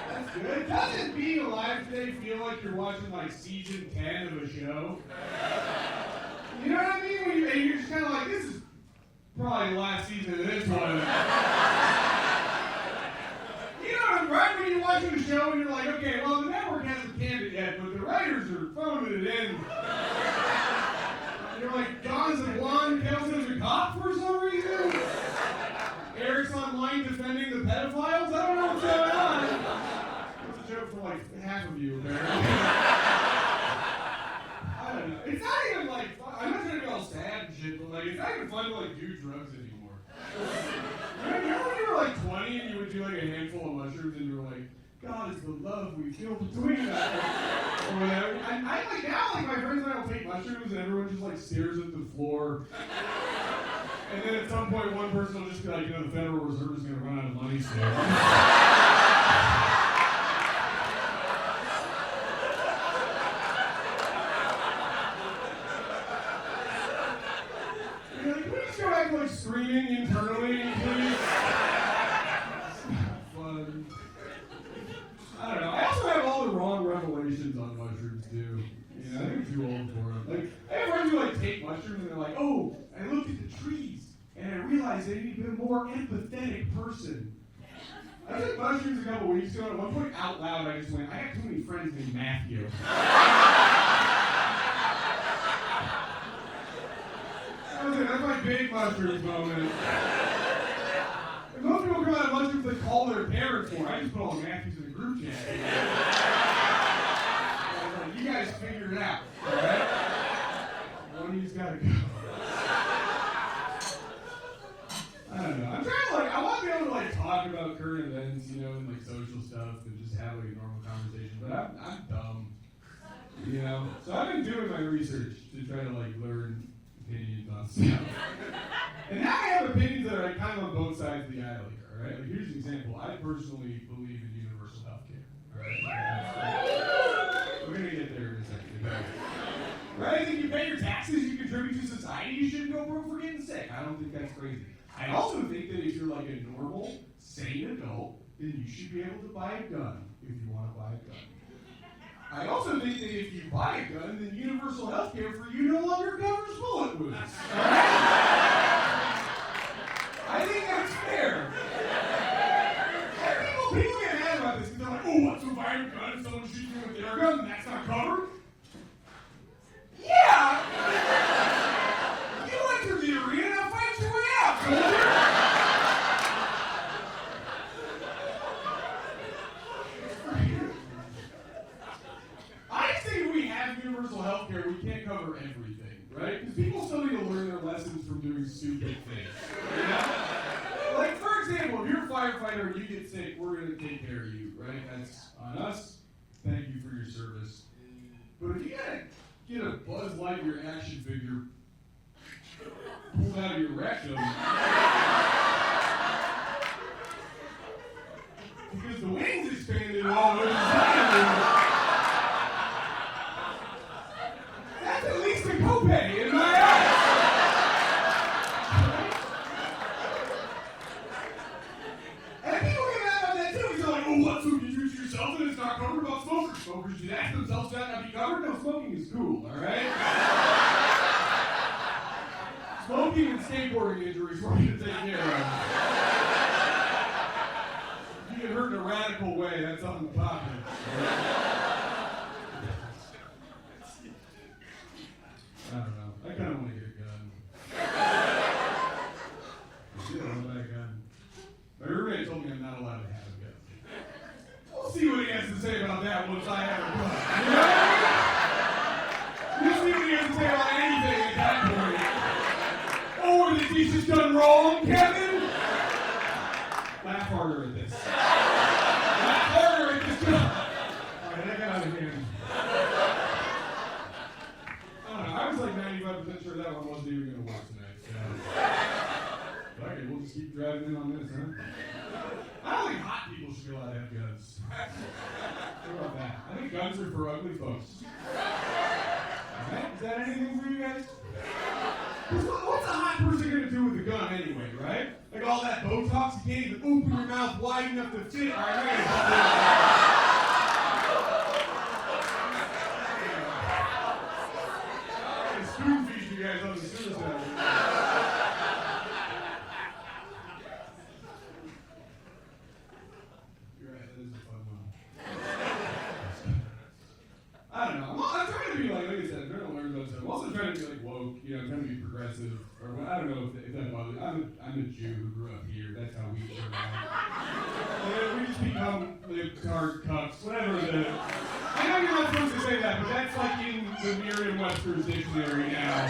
That's good. Doesn't being alive today feel like you're watching like season 10 of a show? You know what I mean? And you're just kind of like, this is probably the last season of this one. You know, right when you're watching the show and you're like, okay, well, the network hasn't canned it yet, but the writers are phoning it in. You're like, Don's a blonde, Kelsey's a cop for some reason? Eric's online defending the pedophiles? I don't know what's going on. That's a joke for like half of you, apparently. I don't know. It's not even like, I'm not trying to be all sad and shit, but like, it's not even fun to like do drugs anymore. Remember when you were like 20 and you would do like a handful of mushrooms and you were like, God is the love we feel between us, or whatever. I like now, like my friends and I will take mushrooms and everyone just like stares at the floor. And then at some point, one person will just be like, you know, the Federal Reserve is going to run out of money soon. You're like, can we just go back to like screaming internally, please? Fun. I don't know. I also have all the wrong revelations on mushrooms too. You know, I think I'm too old for them. Like, I have friends who like take mushrooms and they're like, oh, I looked at the trees and I realized they need to be a more empathetic person. I took mushrooms a couple weeks ago, and at one point out loud I just went, I got too many friends named Matthew. That was it. That's my big mushrooms moment. And most people come out of mushrooms they call their parents for. I just put all the Matthews in the group chat. Like, you guys figure it out, alright? One of you's gotta go. I don't know. I'm trying to like, I want to be able to like talk about current events, you know, and like social stuff and just have like a normal conversation, but I'm dumb, you know? So I've been doing my research to try to like learn opinions on stuff. And now I have opinions that are like kind of on both sides of the aisle here, alright? Like here's an example. I personally believe in universal health care, alright? We're gonna get there in a second. Right? I think you pay your taxes, you contribute to society, you shouldn't go broke for getting sick. I don't think that's crazy. I also think that if you're like a normal, sane adult, then you should be able to buy a gun if you want to buy a gun. I also think that if you buy a gun, then universal health care for you no longer covers bullet wounds. Alright? I think that's fair. And people get mad about this because they're like, oh, what's a buying a gun if someone shoots you with their gun and that's not covered? Yeah! You went to the arena, now fight your way out, soldier! I think if we have universal health care, we can't cover everything, right? Because people still need to learn their lessons from doing stupid things. You know? Like, for example, if you're a firefighter and you get sick, we're going to take care of you, right? That's on us. Thank you for your service. But if you gotta get a Buzz Lightyear action figure pulled out of your rectum because the wings expanded all over the side. That's at least a copay in my eyes. And people get mad about that too. Because they're like, oh, what? So you use yourself and it's not covered about smokers. Smokers should ask themselves that not be covered. No, smoking is cool, alright? Smoking and skateboarding injuries we're going to take care of. If you get hurt in a radical way, that's on the pocket. I don't know. I kind of want to get a gun. I still want to buy a gun. My roommate told me I'm not allowed to have a gun. We'll see what he has to say about that once I have a gun. You know? We'll see what he has to say about anything at that point. Oh, were the teachers done wrong, Kevin? Laugh harder at this. Laugh harder at this. Alright, that got out of hand. I don't know. I was like 95% sure that one wasn't even going to work tonight. So. Okay, we'll just keep driving in on this, huh? I don't think hot people should be allowed to have guns. What about that? I think guns are for ugly folks. Alright, is that anything for you guys? What's a hot person going to do with a gun anyway, right? Like all that Botox, you can't even open your mouth wide enough to fit it. All right, I spoon feed you guys on the suicide. You're right, that is a fun one. I don't know. I'm trying to be like I said, I'm trying to learn about stuff. I'm also trying to be like woke, I'm trying to be progressive. Or I don't know if that bothers me. I'm a Jew who grew up here. That's how we grew up. We just become libtard cucks, whatever I know you're not supposed to say that, but that's like in the Merriam-Webster's dictionary now.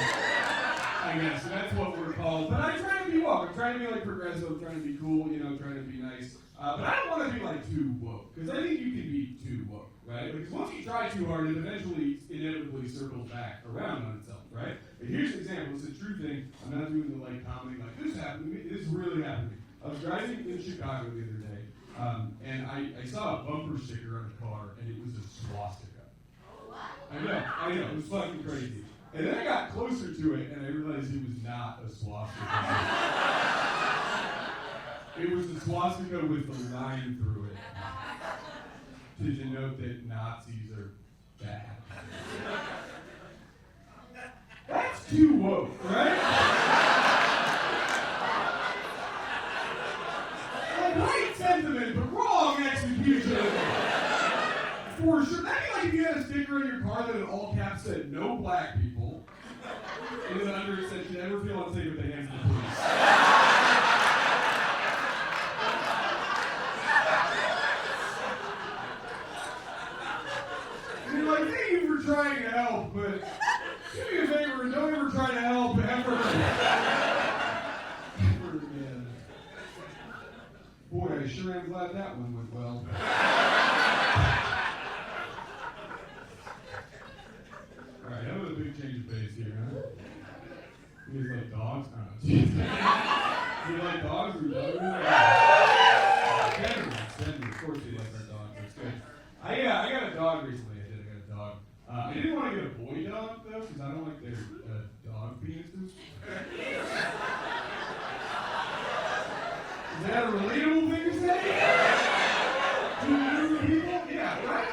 I guess. So that's what we're called. But I'm trying to be woke. I'm trying to be like progressive. I'm trying to be cool, trying to be nice. But I don't want to be like too woke. Because I think you can be too woke, right? Because once you try too hard, it eventually, inevitably circles back around on itself, right? And here's an example. It's a true thing. I'm not doing the comedy this happened to me. This really happened to me. I was driving in Chicago the other day, and I saw a bumper sticker on a car, and it was a swastika. I know. It was fucking crazy. And then I got closer to it, and I realized it was not a swastika. It was a swastika with a line through it to denote that Nazis are bad. That's too woke, right? Right sentiment, but wrong execution. For sure. That'd be like if you had a sticker on your car that in all caps said, "No black people." And then under it said, "You never feel unsafe at the hands of the police." And you're like, thank you for trying to help, but do me a favor and don't ever try to help ever. Again. Boy, I sure am glad that one went well. Alright, that was a big change of pace here, huh? You guys like dogs? Oh, jeez. Do you like dogs or dogs? Denver. Of course you like our dogs. That's good. I got a dog recently. I got a dog. I didn't want to get a boy dog, though, because I don't like their dog penises. Is that a relatable thing to say? To new people? Yeah, right?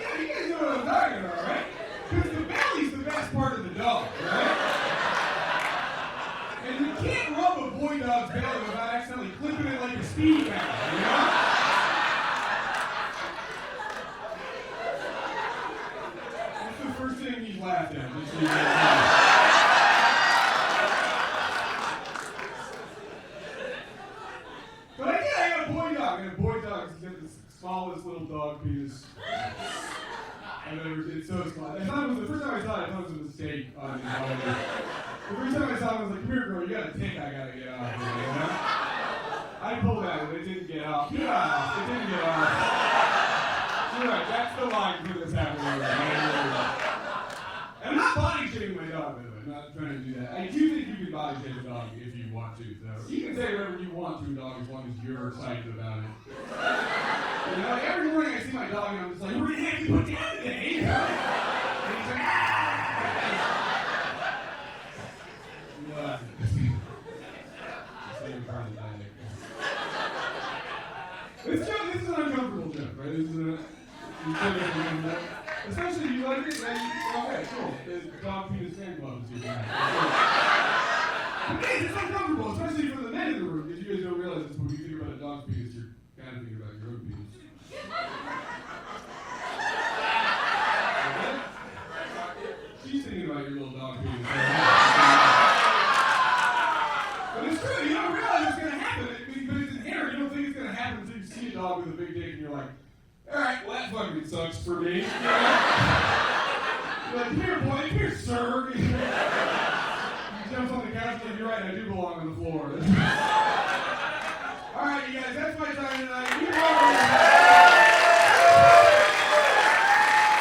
Yeah, you guys know what I'm talking about, right? Because the belly's the best part of the dog, right? And you can't rub a boy dog's belly without accidentally clipping it like a speed bag, you know? That's the first thing he's laughed at. Just so you know. But I got a boy dog. And a boy dog is the smallest little dog penis I've ever seen. It's so small. The first time I saw it, I thought it was a mistake on his body. The first time I saw it, I was like, "Come here, girl, you got a tick I gotta get off here, you know?" I pulled at it, but it didn't get off. It didn't get off. You're right, that's the line for this happening right. And I'm not body shaming my dog, by the way. I'm not trying to do that. I do think you can body shame a dog if you want to, so you can say whatever you want to a dog as long as you're excited about it. You know, every morning I see my dog and I'm just like, "We're gonna have to put down today," you know? And he's like, "Ah!" What? Same part of the diet. This is an uncomfortable joke, right? This is a especially if you like it, then okay, cool. The dog penis fan club is here. But guys, it's uncomfortable, especially for the men in the room, because you guys don't realize this, when you think about a dog's penis, you're kind of thinking about your own penis. Okay? She's thinking about your little dog penis. But it's true, you don't realize it's going to happen, but it's inherent. You don't think it's going to happen until you see a dog with a big dick and you're like, "Alright, well that fucking sucks for me." You know? You're like, "Here, boy, here, sir." You jump on the couch and you're right, I do belong on the floor. Alright, you guys, that's my time tonight.